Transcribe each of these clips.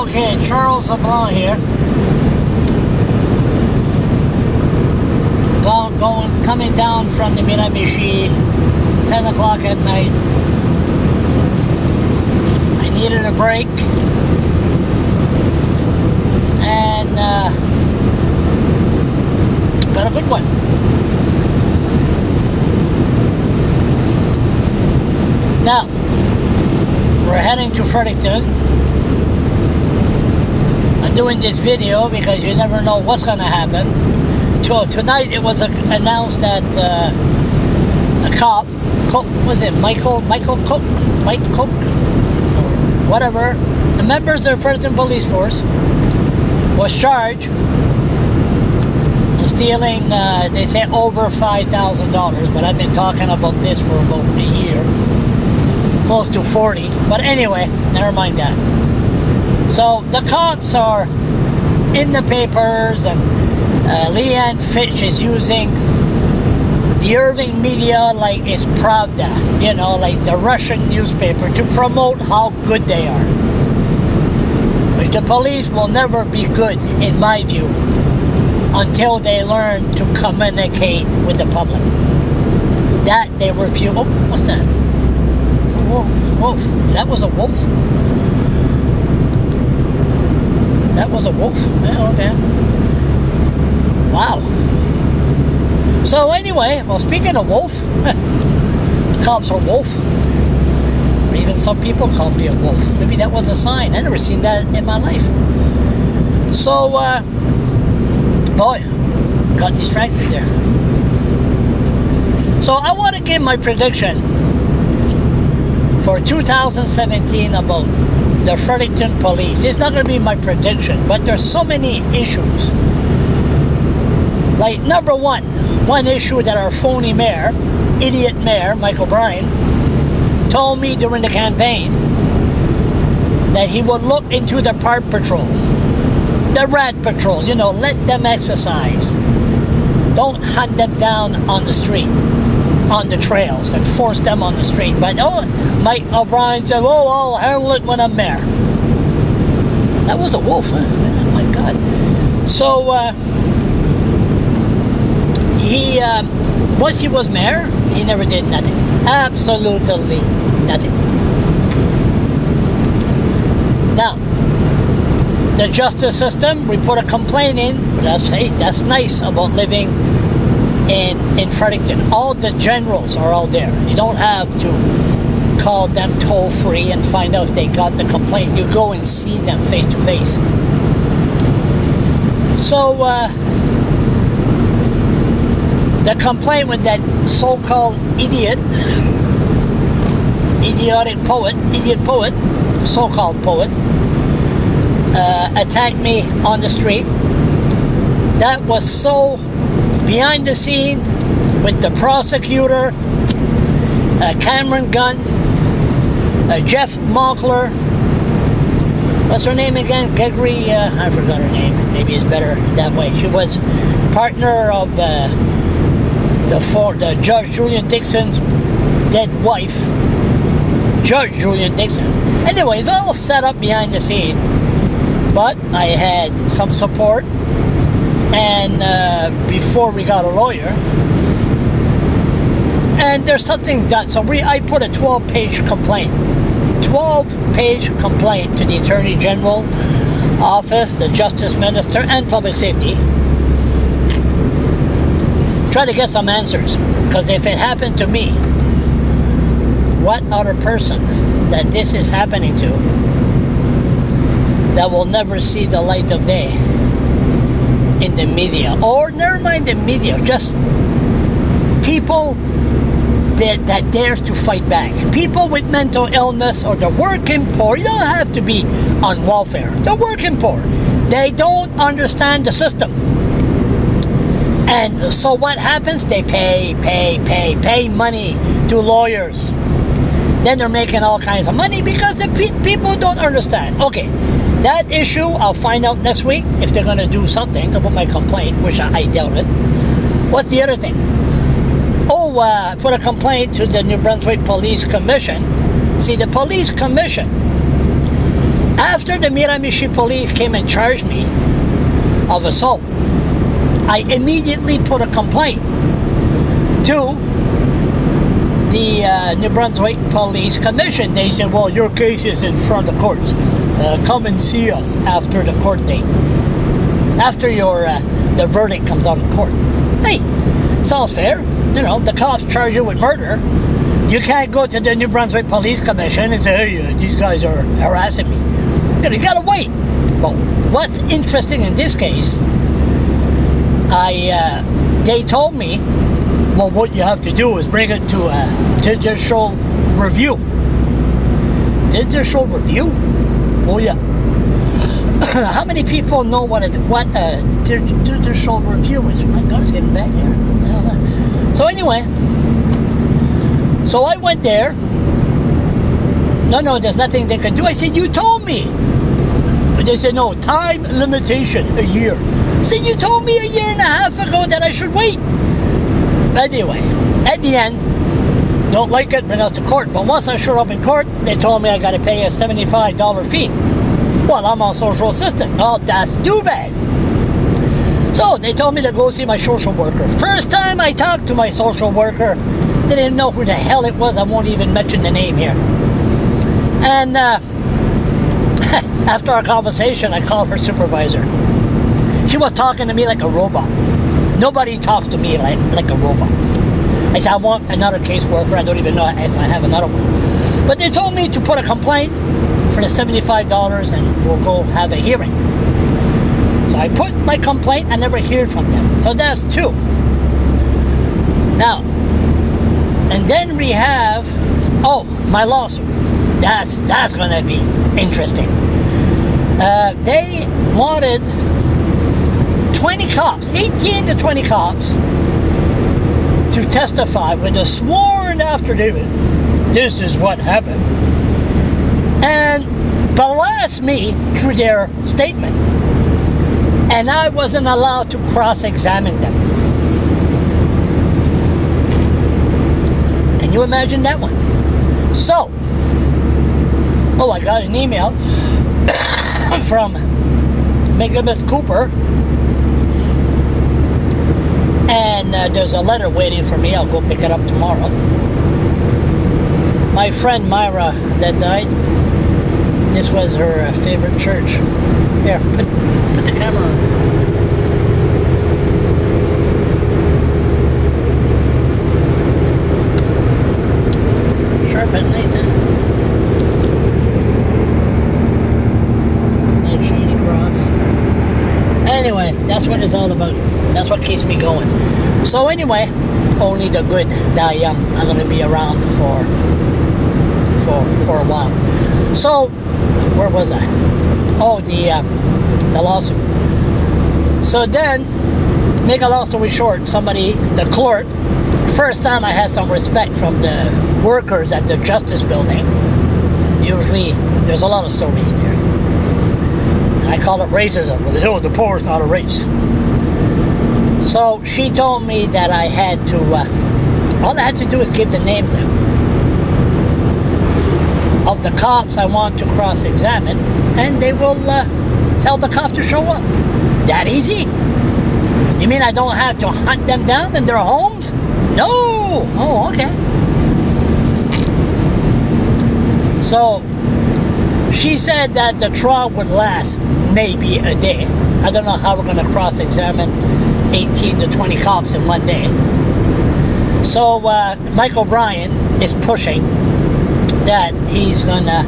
Okay, Charles LeBlanc here. Coming down from the Miramichi, 10 o'clock at night. I needed a break. And got a good one. Now, we're heading to Fredericton. I'm doing this video because you never know what's going to happen. So tonight it was announced that a cop, Cook, was it Michael Cook, Mike Cook, or whatever, the members of the Fredericton Police Force was charged of stealing, they say over $5,000, but I've been talking about this for about a year, close to 40, but anyway, never mind that. So the cops are in the papers, and Leanne Fitch is using the Irving media like it's Pravda, you know, like the Russian newspaper, to promote how good they are. Which the police will never be good, in my view, until they learn to communicate with the public. That they refuse. Oh, what's that? It's a wolf. Wolf. That was a wolf. That was a wolf. Yeah, okay. Wow. So anyway, well, speaking of wolf, the cops are wolf. Or even some people call me a wolf. Maybe that was a sign. I never seen that in my life. So, boy, got distracted there. So I want to give my prediction for 2017 about the Fredericton Police. It's not going to be my prediction, but there's so many issues. Like, number one issue that our phony mayor, idiot mayor, Michael Bryan, told me during the campaign that he would look into the park patrol, the rat patrol, you know, let them exercise. Don't hunt them down on the street, on the trails, and force them on the street. But, oh, Mike O'Brien said, oh, I'll handle it when I'm mayor. That was a wolf, huh? Oh, my God. So, he, once he was mayor, he never did nothing. Absolutely nothing. Now, the justice system, we put a complaint in. Hey, that's nice about living in Fredericton. All the generals are all there. You don't have to call them toll-free and find out if they got the complaint. You go and see them face-to-face. So, the complaint with that so-called idiot poet, so-called poet, attacked me on the street. That was so behind the scene with the prosecutor, Cameron Gunn, Jeff Mockler, what's her name again? Gregory, I forgot her name. Maybe it's better that way. She was partner of the Judge Julian Dixon's dead wife, Judge Julian Dixon. Anyways, it was all set up behind the scene, but I had some support, and before we got a lawyer, and there's something done. So I put a 12-page complaint, 12-page complaint to the Attorney General Office, the Justice Minister, and Public Safety. Try to get some answers, because if it happened to me, what other person that this is happening to that will never see the light of day in the media, or never mind the media, just people that dares to fight back, people with mental illness or the working poor. You don't have to be on welfare. The working poor, they don't understand the system. And so what happens? They pay money to lawyers. Then they're making all kinds of money because the people don't understand. Okay, that issue, I'll find out next week if they're going to do something about my complaint, which I doubt it. What's the other thing? Oh, I put a complaint to the New Brunswick Police Commission. See, the Police Commission After the Miramichi police came and charged me of assault, I immediately put a complaint to the New Brunswick Police Commission. They said, well, your case is in front of the courts. Come and see us after the court date. After the verdict comes out in court. Hey, sounds fair. You know, the cops charge you with murder. You can't go to the New Brunswick Police Commission and say, hey, these guys are harassing me. You gotta wait. Well, what's interesting in this case, they told me, well, what you have to do is bring it to a judicial review. Judicial review? Oh yeah. How many people know what a judicial review is? My God, it's getting bad here. So anyway, so I went there. No, there's nothing they can do. I said, you told me. But they said, no, time limitation, a year. I said, you told me a year and a half ago that I should wait. But anyway, at the end, don't like it, bring us to court. But once I showed up in court, they told me I got to pay a $75 fee. Well, I'm on social assistant. Oh, that's too bad. So they told me to go see my social worker. First time I talked to my social worker, they didn't know who the hell it was. I won't even mention the name here. And after our conversation, I called her supervisor. She was talking to me like a robot. Nobody talks to me like a robot. I said, I want another caseworker. I don't even know if I have another one. But they told me to put a complaint for the $75 and we'll go have a hearing. So I put my complaint. I never heard from them. So that's two. Now, and then we have, oh, my lawsuit. That's gonna be interesting. They wanted 20 cops, 18 to 20 cops, to testify with a sworn affidavit. This is what happened. And blast me through their statement. And I wasn't allowed to cross-examine them. Can you imagine that one? So, oh, I got an email from Miss Cooper. And there's a letter waiting for me. I'll go pick it up tomorrow. My friend Myra that died, this was her favorite church. Here, put the camera on. Sharp at night then. Nice shiny cross. Anyway, that's what it's all about. That's what keeps me going. So anyway, only the good die young. I'm going to be around for a while. So, where was I? Oh, the lawsuit. So then, make a long story short, the clerk, first time I had some respect from the workers at the Justice Building. Usually, there's a lot of stories there. I call it racism. Well, the poor is not a race. So she told me that I had to, all I had to do is give the names out of the cops I want to cross-examine, and they will tell the cops to show up. That easy? You mean I don't have to hunt them down in their homes? No! Oh, okay. So, she said that the trial would last maybe a day. I don't know how we're going to cross-examine 18 to 20 cops in one day. So Mike O'Brien is pushing that he's gonna,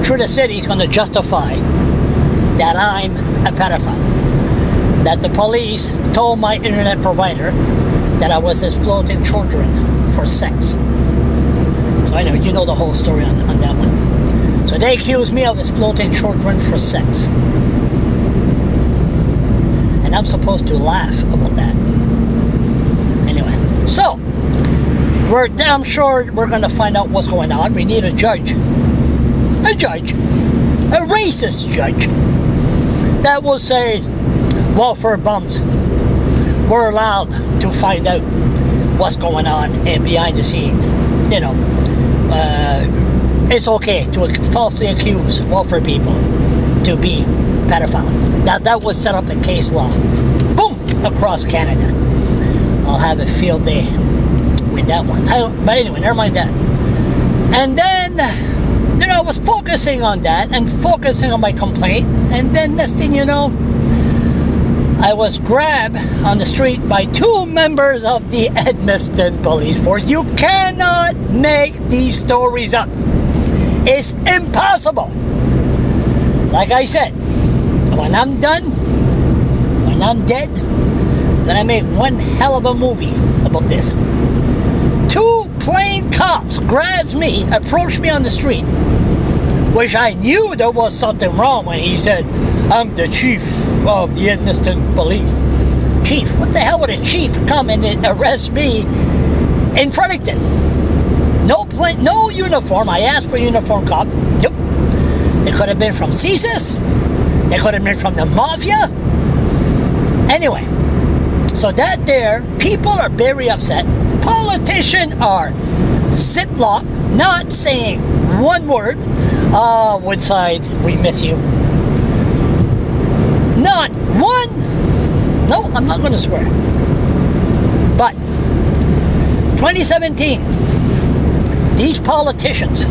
through the city, he's gonna justify that I'm a pedophile. That the police told my internet provider that I was exploiting children for sex. So I know, you know the whole story on that one. So they accuse me of exploiting children for sex. And I'm supposed to laugh about that. Anyway, so we're damn sure we're going to find out what's going on. We need a judge. A judge. A racist judge. That will say, welfare bums, we're allowed to find out what's going on and behind the scene. You know, it's okay to falsely accuse welfare people to be pedophile. That was set up in case law. Boom! Across Canada. I'll have a field day with that one. But anyway, never mind that. And then, I was focusing on that and focusing on my complaint. And then next thing you know, I was grabbed on the street by 2 members of the Edmundston Police Force. You cannot make these stories up. It's impossible. Like I said, when I'm done, when I'm dead, then I make one hell of a movie about this. 2 plain cops grabs me, approached me on the street, which I knew there was something wrong when he said, I'm the chief of the Edmundston Police. Chief? What the hell would a chief come and arrest me in Fredericton? No uniform. I asked for a uniform cop. Nope. They could have been from CSIS. They could have been from the Mafia. Anyway, so that there, people are very upset. Politicians are ziplock, not saying one word. Woodside, we miss you. Not one. No, I'm not going to swear. But 2017, these politicians,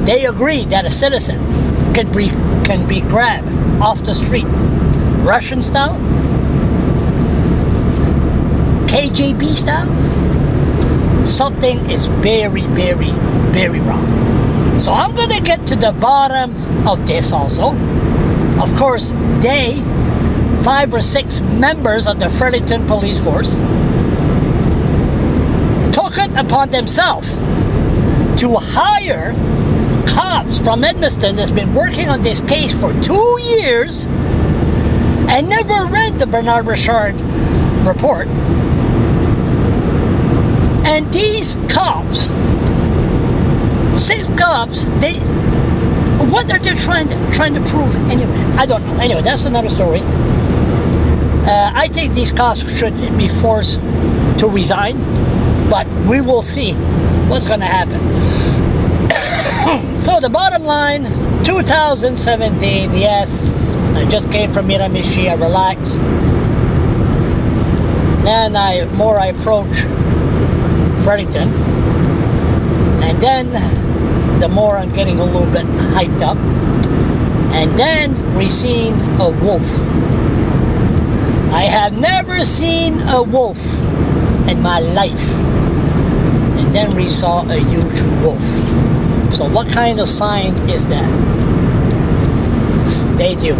they agreed that a citizen can be grabbed off the street, Russian style, KGB style. Something is very, very, very wrong. So I'm going to get to the bottom of this also. Of course, 5 or 6 members of the Fredericton Police Force took it upon themselves to hire cops from Edmundston that's been working on this case for 2 years and never read the Bernard Richard report. And these cops, 6 cops, what are they trying to prove anyway? I don't know. Anyway, that's another story. I think these cops should be forced to resign, but we will see what's going to happen. So the bottom line, 2017, yes, I just came from Miramichi, I relaxed. Then I approach Fredericton, and then the more I'm getting a little bit hyped up, and then we seen a wolf. I have never seen a wolf in my life, and then we saw a huge wolf. So what kind of sign is that? Stay tuned.